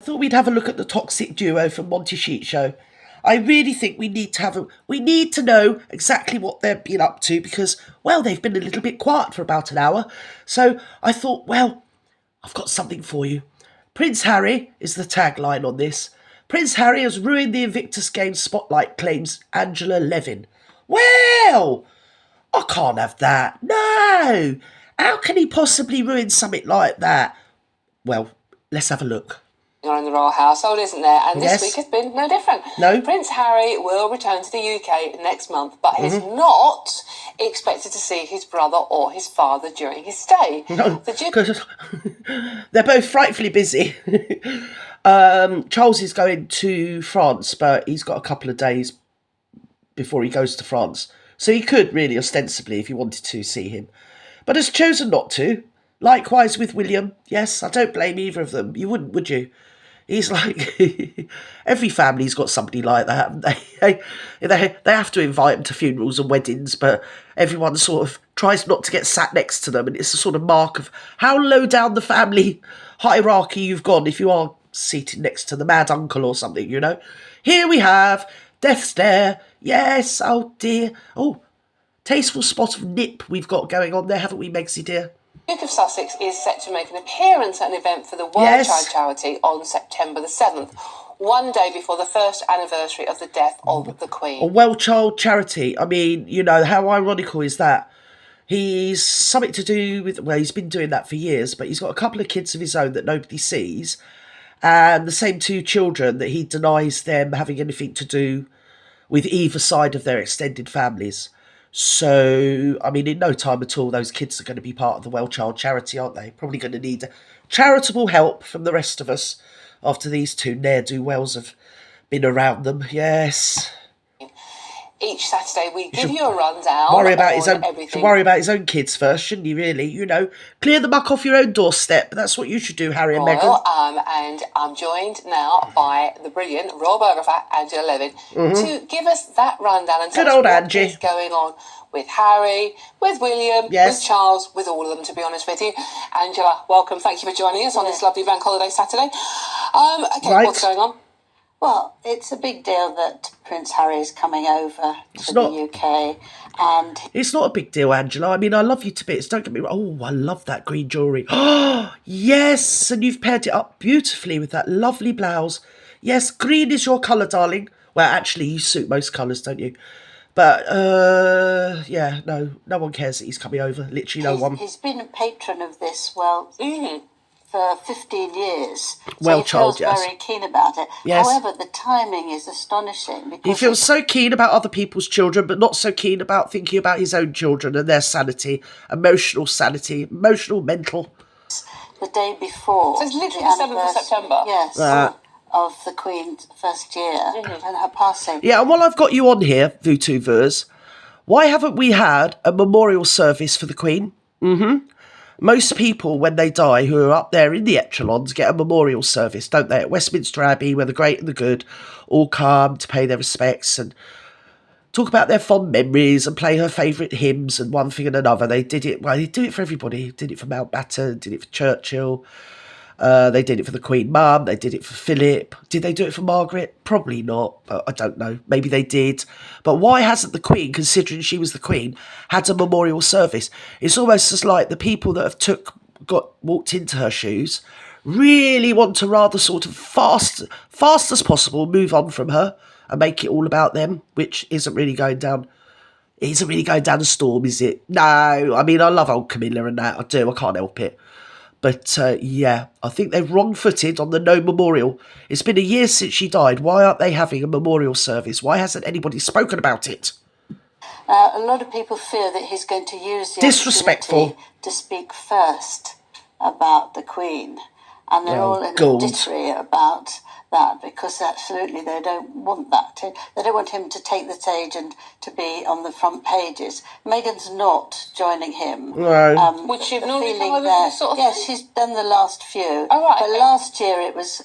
thought we'd have a look at the toxic duo from Monty Sheet Show. I really think we need to know exactly what they've been up to because, well, they've been a little bit quiet for about an hour. So I thought, well, I've got something for you. Prince Harry is the tagline on this. Prince Harry has ruined the Invictus Games spotlight, claims Angela Levin. Well, I can't have that. No. How can he possibly ruin something like that? Well, let's have a look. In the royal household, isn't there? And this Yes. week has been no different. No. Prince Harry will return to the UK next month, but he's not expected to see his brother or his father during his stay. No, The Duke because they're both frightfully busy. Charles is going to France, but he's got a couple of days before he goes to France. So he could really, ostensibly, if he wanted to, see him. But has chosen not to. Likewise with William. Yes, I don't blame either of them. You wouldn't, would you? He's like, every family's got somebody like that, haven't they? They have to invite them to funerals and weddings, but everyone sort of tries not to get sat next to them, and it's a sort of mark of how low down the family hierarchy you've gone if you are seated next to the mad uncle or something, you know. Here we have death stare. Yes, oh dear. Oh, tasteful spot of nip we've got going on there, haven't we, Megsy dear? Duke of Sussex is set to make an appearance at an event for the World Yes. Child Charity on September the 7th, one day before the first anniversary of the death of the Queen. A Well Child Charity. I mean, you know, how ironical is that? He's something to do with, well, he's been doing that for years, but he's got a couple of kids of his own that nobody sees, and the same two children that he denies them having anything to do with either side of their extended families. So, I mean, in no time at all, those kids are going to be part of the Well Child Charity, aren't they? Probably going to need charitable help from the rest of us after these two ne'er-do-wells have been around them. Yes. Each Saturday we give you a rundown Worry about on everything. should worry about his own kids first, shouldn't he, really? You know, clear the muck off your own doorstep. That's what you should do, Harry and Meghan. And I'm joined now by the brilliant royal biographer Angela Levin to give us that rundown and tell Good us old what Angie. is going on with Harry, with William, Yes. with Charles, with all of them, to be honest with you. Angela, welcome. Thank you for joining us on this lovely bank holiday Saturday. Okay, Right. what's going on? Well, it's a big deal that Prince Harry is coming over to the UK, and It's not a big deal, Angela. I mean, I love you to bits. Don't get me wrong. Oh, I love that green jewellery. Oh, yes. And you've paired it up beautifully with that lovely blouse. Yes, green is your colour, darling. Well, actually, you suit most colours, don't you? But, yeah, no one cares that he's coming over. Literally no one. he's been a patron of this, for 15 years. So Well, he child, feels yes. very keen about it. Yes. However, the timing is astonishing. Because He feels so keen about other people's children, but not so keen about thinking about his own children and their sanity, emotional, mental. the day before... So it's literally the 7th of September? Yes. Of the Queen's first year and her passing. Yeah, and while I've got you on here, Vutuvers, why haven't we had a memorial service for the Queen? Most people, when they die, who are up there in the echelons, get a memorial service, don't they? At Westminster Abbey, where the great and the good all come to pay their respects and talk about their fond memories and play her favourite hymns and one thing and another. They did it, well, they do it for everybody. Did it for Mountbatten, did it for Churchill. They did it for the Queen Mum. They did it for Philip. Did they do it for Margaret? Probably not, but I don't know. Maybe they did. But why hasn't the Queen, considering she was the Queen, had a memorial service? It's almost as like the people that have walked into her shoes really want to rather sort of fast as possible move on from her and make it all about them, which isn't really going down. It isn't really going down the storm, is it? No, I mean, I love old Camilla and that. I do. I can't help it. But, yeah, I think they're wrong-footed on the no memorial. It's been a year since she died. Why aren't they having a memorial service? Why hasn't anybody spoken about it? A lot of people fear that he's going to use the Disrespectful. opportunity to speak first about the Queen. And they're all in a dittery about that because absolutely they don't want that. They don't want him to take the stage and to be on the front pages. Meghan's not joining him. No. Would she have normally feeling come over there. for this sort of Yes, thing? she's done the last few. Oh, right, but okay. last year it was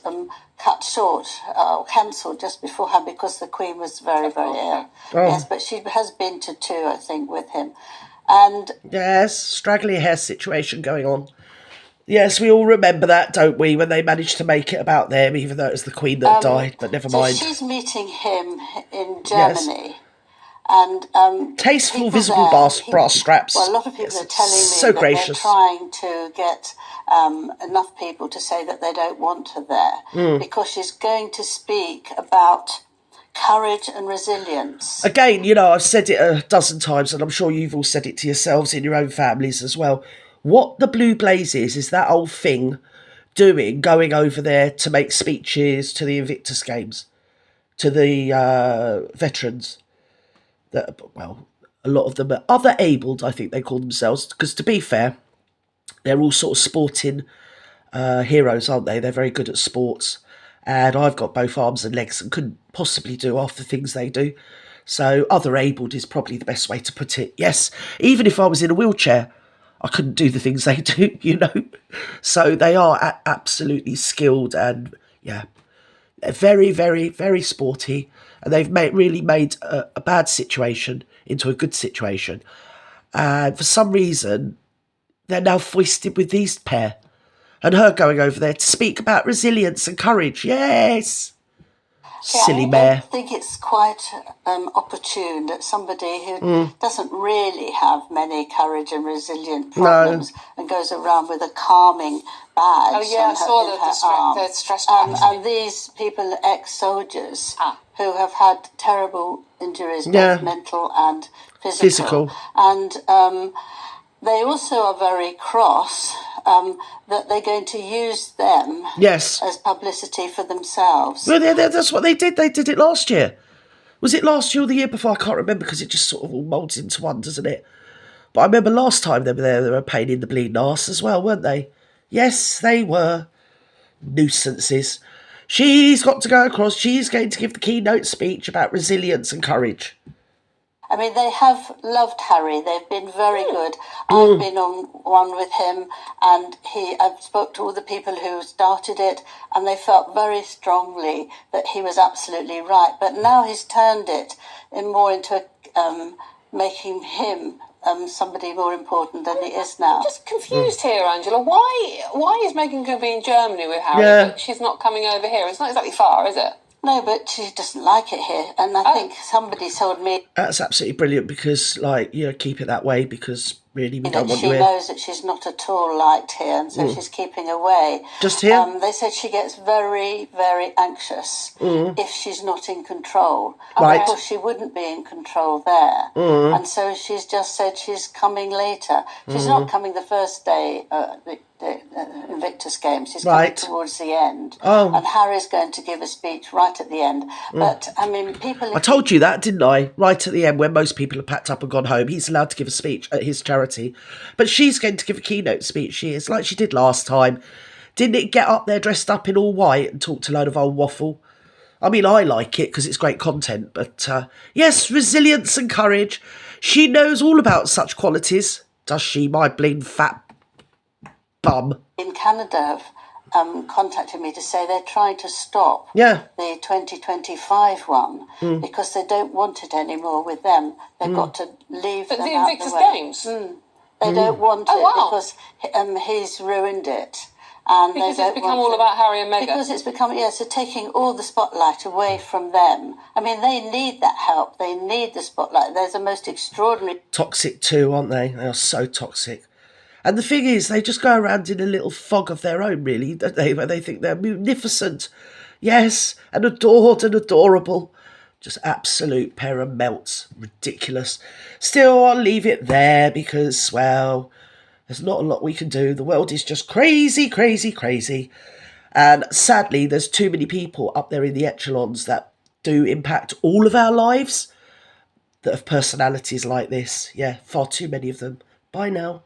cut short, cancelled just beforehand because the Queen was very, very ill. Yes, but she has been to 2, I think, with him. And Yes, straggly hair situation going on. Yes, we all remember that, don't we, when they managed to make it about them, even though it was the Queen that died, but never mind. So she's meeting him in Yes. Germany. And Tasteful, people visible there, brass straps. Well, a lot of people Yes, are telling me so that gracious. they're trying to get enough people to say that they don't want her there because she's going to speak about courage and resilience. Again, you know, I've said it a dozen times, and I'm sure you've all said it to yourselves in your own families as well. What the Blue Blaze is that old thing going over there to make speeches to the Invictus Games, to the veterans. That, well, a lot of them are other abled, I think they call themselves, because to be fair, they're all sort of sporting heroes, aren't they? They're very good at sports, and I've got both arms and legs and couldn't possibly do half the things they do. So other abled is probably the best way to put it. Yes, even if I was in a wheelchair, I couldn't do the things they do, you know. So they are absolutely skilled, and yeah, they're very, very, very sporty, and they've really made a bad situation into a good situation. And for some reason, they're now foisted with these pair. And her going over there to speak about resilience and courage. Yes. Silly mare. I think it's quite opportune that somebody who doesn't really have many courage and resilient problems and goes around with a calming badge. Oh yeah, I saw the stress badge. And these people, ex-soldiers, who have had terrible injuries, both mental and physical. And they also are very cross that they're going to use them as publicity for themselves. Well, that's what they did. They did it last year. Was it last year or the year before? I can't remember because it just sort of all moulds into one, doesn't it? But I remember last time they were there, they were a pain in the bleeding arse as well, weren't they? Yes, they were. Nuisances. She's got to go across. She's going to give the keynote speech about resilience and courage. I mean, they have loved Harry. They've been very good. I've been on one with him, and I've spoke to all the people who started it, and they felt very strongly that he was absolutely right. But now he's turned it more into making him somebody more important than he is now. I'm just confused here, Angela. Why is Meghan going to be in Germany with Harry, but she's not coming over here? It's not exactly far, is it? No, but she doesn't like it here, and I think somebody told me that's absolutely brilliant because, like, you know, keep it that way because really we don't want you here. She knows that she's not at all liked here, and so she's keeping away. Just here? They said she gets very, very anxious if she's not in control. Right. Of course, she wouldn't be in control there, and so she's just said she's coming later. She's not coming the first day. The Invictus Games. She's coming towards the end. And Harry's going to give a speech right at the end. But, I mean, people... I told you that, didn't I? Right at the end, when most people have packed up and gone home, he's allowed to give a speech at his charity. But she's going to give a keynote speech, she is, like she did last time. Didn't it get up there dressed up in all white and talked a load of old waffle? I mean, I like it because it's great content. But, yes, resilience and courage. She knows all about such qualities. Does she, my bleeding fat bum? In Canada have contacted me to say they're trying to stop the 2025 one because they don't want it anymore with them. They've got to leave them the out Invictus the way. Games? They don't want it because he's ruined it. And because it's become all about Harry and Meghan. Because it's become, so taking all the spotlight away from them. I mean, they need that help. They need the spotlight. There's the most extraordinary... Toxic too, aren't they? They are so toxic. And the thing is, they just go around in a little fog of their own, really, don't they? Where they think they're munificent. Yes, and adored and adorable. Just absolute pair of melts. Ridiculous. Still, I'll leave it there because, well, there's not a lot we can do. The world is just crazy, crazy, crazy. And sadly, there's too many people up there in the echelons that do impact all of our lives that have personalities like this. Yeah, far too many of them. Bye now.